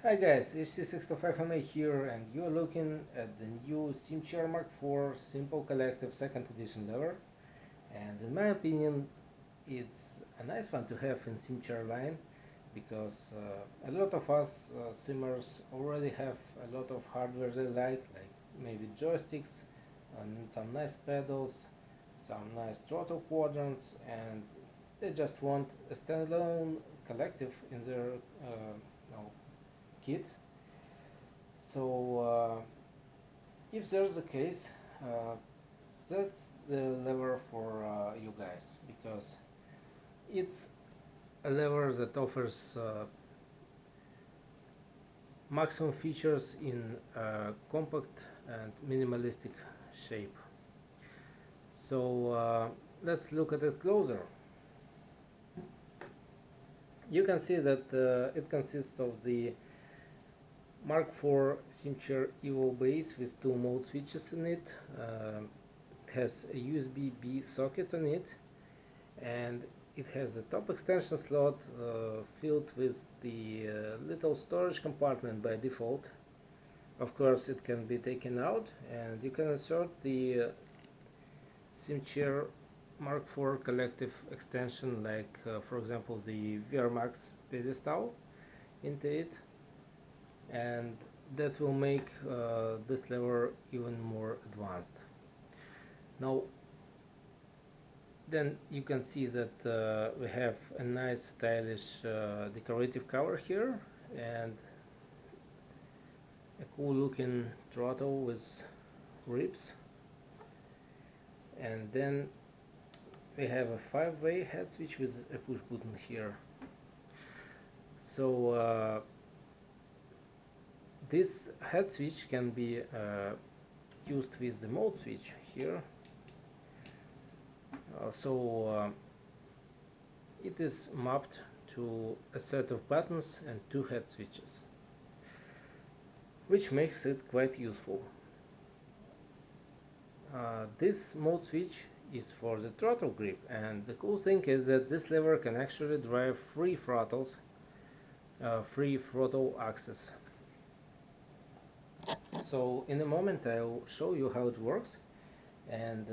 Hi guys, HC65MA here, and you're looking at the new Simchair MKIV Simple Collective 2nd edition lever. And in my opinion, it's a nice one to have in Simchair line because a lot of us simmers already have a lot of hardware they like maybe joysticks and some nice pedals, some nice throttle quadrants, and they just want a standalone collective in their no, kit. So if there's a case, that's the lever for you guys, because it's a lever that offers maximum features in compact and minimalistic shape. So let's look at it closer. You can see that it consists of the Mark IV Simchair Evo base with two mode switches in it. It has a USB-B socket on it, and it has a top extension slot filled with the little storage compartment by default. Of course, it can be taken out, and you can insert the Simchair Mark IV collective extension, like for example the VRMAX pedestal, into it, and that will make this lever even more advanced. Now then you can see that we have a nice stylish decorative cover here, and a cool looking throttle with ribs, and then we have a 5-way head switch with a push button here. So this head switch can be used with the mode switch here. It is mapped to a set of buttons and two head switches, which makes it quite useful. This mode switch is for the throttle grip, and the cool thing is that this lever can actually drive free throttles, free throttle access. So in a moment I'll show you how it works, and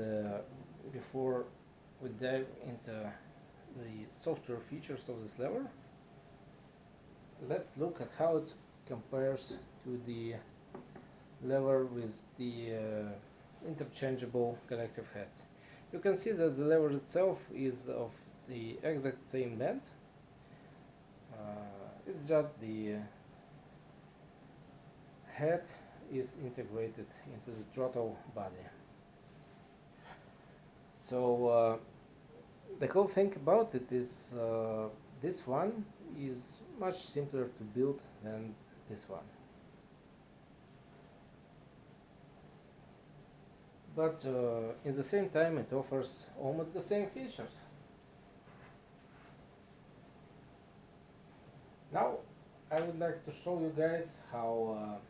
before we dive into the software features of this lever, let's look at how it compares to the lever with the interchangeable collective heads. You can see that the lever itself is of the exact same length. It's just the head is integrated into the throttle body. So the cool thing about it is this one is much simpler to build than this one, but in the same time it offers almost the same features. Now I would like to show you guys how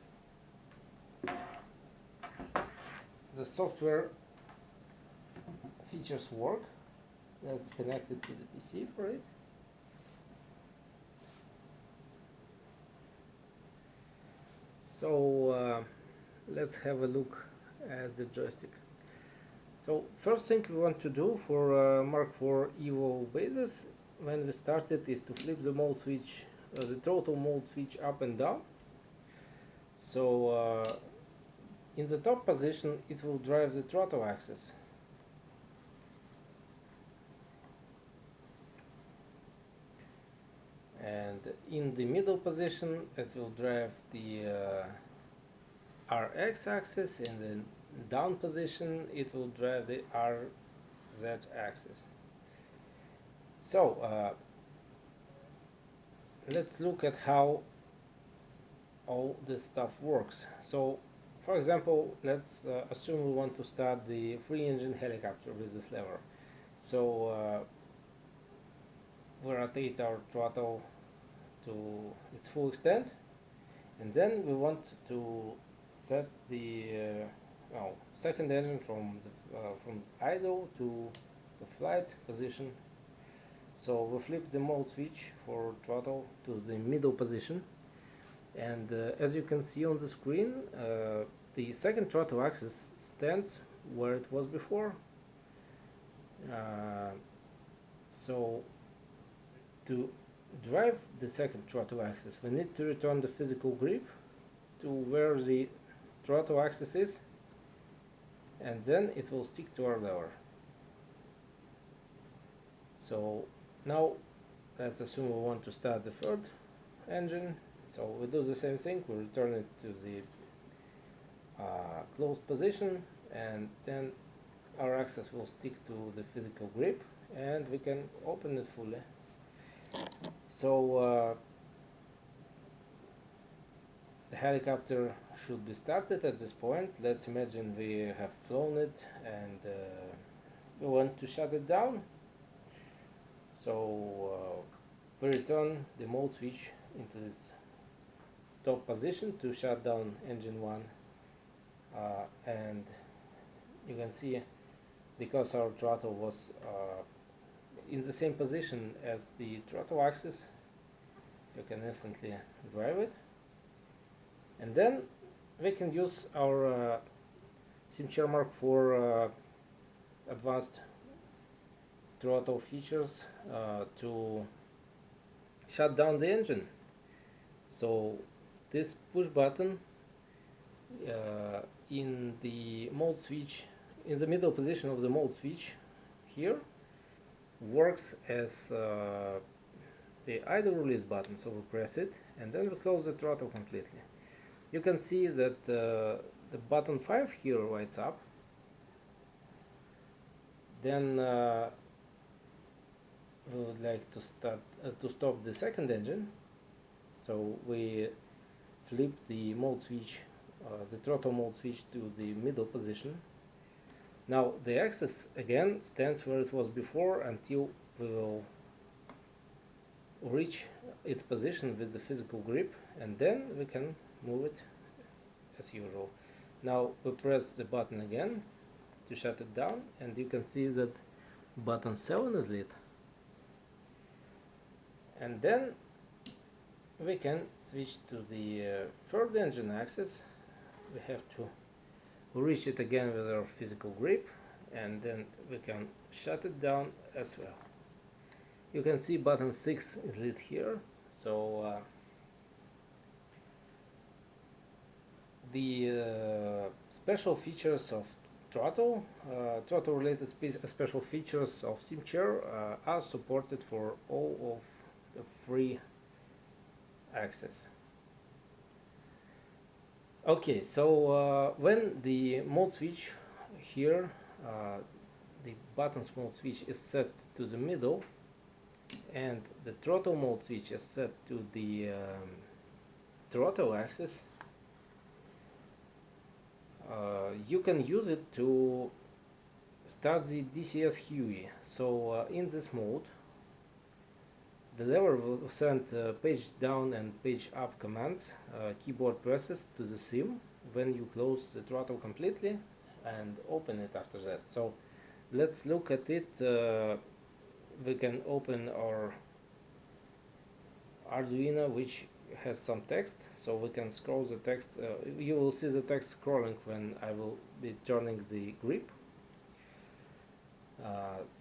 the software features work. That's connected to the PC for it. So let's have a look at the joystick. So first thing we want to do for Mark IV Evo bases when we start it is to flip the mode switch, the throttle mode switch up and down. So in the top position it will drive the throttle axis. And in the middle position it will drive the RX axis. In the down position it will drive the RZ axis. So let's look at how all this stuff works. So for example, let's assume we want to start the free engine helicopter with this lever. So we rotate our throttle to its full extent, and then we want to set the second engine from idle to the flight position. So we flip the mode switch for throttle to the middle position, And as you can see on the screen, the second throttle axis stands where it was before. Uh, so to drive the second throttle axis, we need to return the physical grip to where the throttle axis is, and then it will stick to our lever. So now let's assume we want to start the third engine. So we do the same thing, we return it to the closed position, and then our axis will stick to the physical grip and we can open it fully. So the helicopter should be started at this point. Let's imagine we have flown it and we want to shut it down. So we return the mode switch into its top position to shut down engine 1, and you can see, because our throttle was in the same position as the throttle axis, you can instantly drive it. And then we can use our Simchair MKIV advanced throttle features to shut down the engine. So this push button in the mode switch, in the middle position of the mode switch here, works as the idle release button. So we press it and then we close the throttle completely. You can see that the button 5 here lights up. Then we would like to stop the second engine. So we flip the mode switch, the throttle mode switch, to the middle position. Now the axis again stands where it was before until we will reach its position with the physical grip, and then we can move it as usual. Now we press the button again to shut it down, and you can see that button 7 is lit. And then we can switch to the third engine axis. We have to reach it again with our physical grip, and then we can shut it down as well. You can see button 6 is lit here. So the special features of throttle related special features of Simchair are supported for all of the 3 axes. Okay, so when the mode switch here, the buttons mode switch is set to the middle, and the throttle mode switch is set to the throttle axis, you can use it to start the DCS HUI. So in this mode, the lever will send page down and page up commands, keyboard presses, to the sim when you close the throttle completely and open it after that. So let's look at it. We can open our Arduino, which has some text, so we can scroll the text. You will see the text scrolling when I will be turning the grip.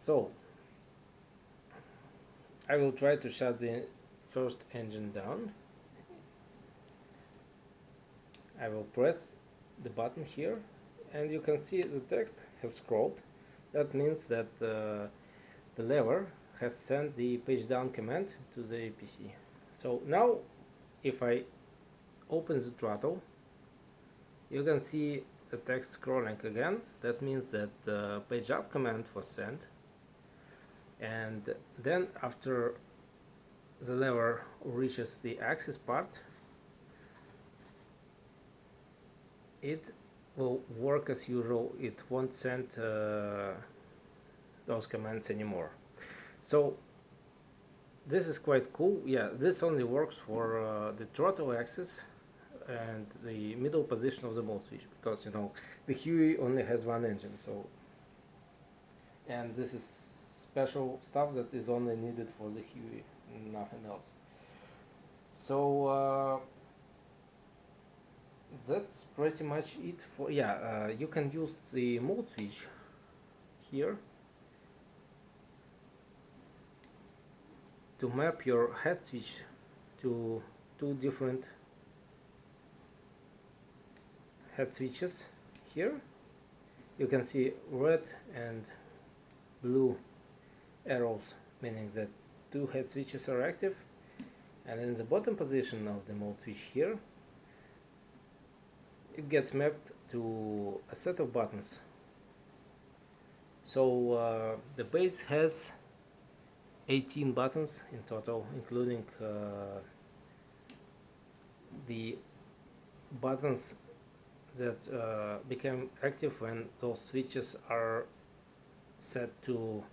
So I will try to shut the first engine down. I will press the button here, and you can see the text has scrolled. That means that the lever has sent the page down command to the PC. So now if I open the throttle, you can see the text scrolling again. That means that the page up command was sent, and then after the lever reaches the axis part, it will work as usual. It won't send those commands anymore. So this is quite cool. Yeah, this only works for the throttle axis and the middle position of the mode switch, because the HUI only has one engine. So, and this is special stuff that is only needed for the HUI, nothing else. So that's pretty much it for, yeah, you can use the mode switch here to map your head switch to two different head switches. Here you can see red and blue arrows, meaning that two head switches are active, and in the bottom position of the mode switch here it gets mapped to a set of buttons. So the base has 18 buttons in total, including the buttons that become active when those switches are set to,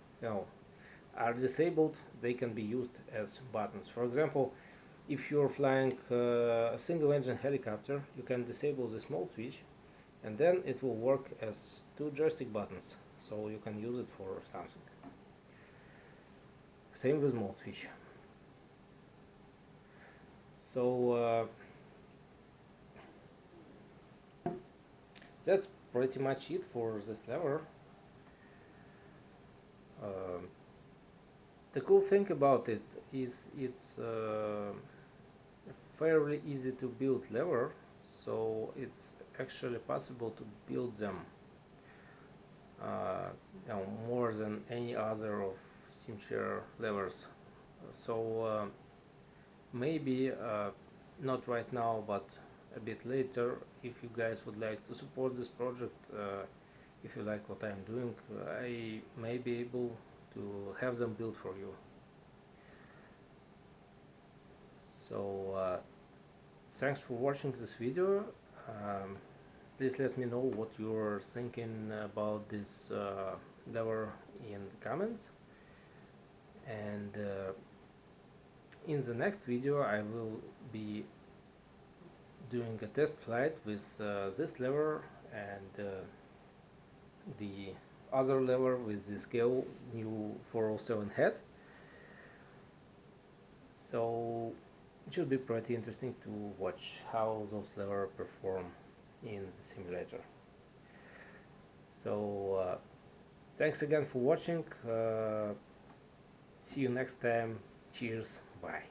are disabled. They can be used as buttons. For example, if you're flying a single engine helicopter, you can disable this mode switch and then it will work as two joystick buttons, so you can use it for something. Same with mode switch. So that's pretty much it for this lever. The cool thing about it is it's fairly easy to build lever, so it's actually possible to build them more than any other of Simchair levers. So maybe not right now, but a bit later, if you guys would like to support this project, if you like what I'm doing, I may be able to have them built for you. So thanks for watching this video. Please let me know what you're thinking about this lever in the comments, and in the next video I will be doing a test flight with this lever and the other lever with the scale new 407 head. So it should be pretty interesting to watch how those levers perform in the simulator. So thanks again for watching. See you next time. Cheers. Bye.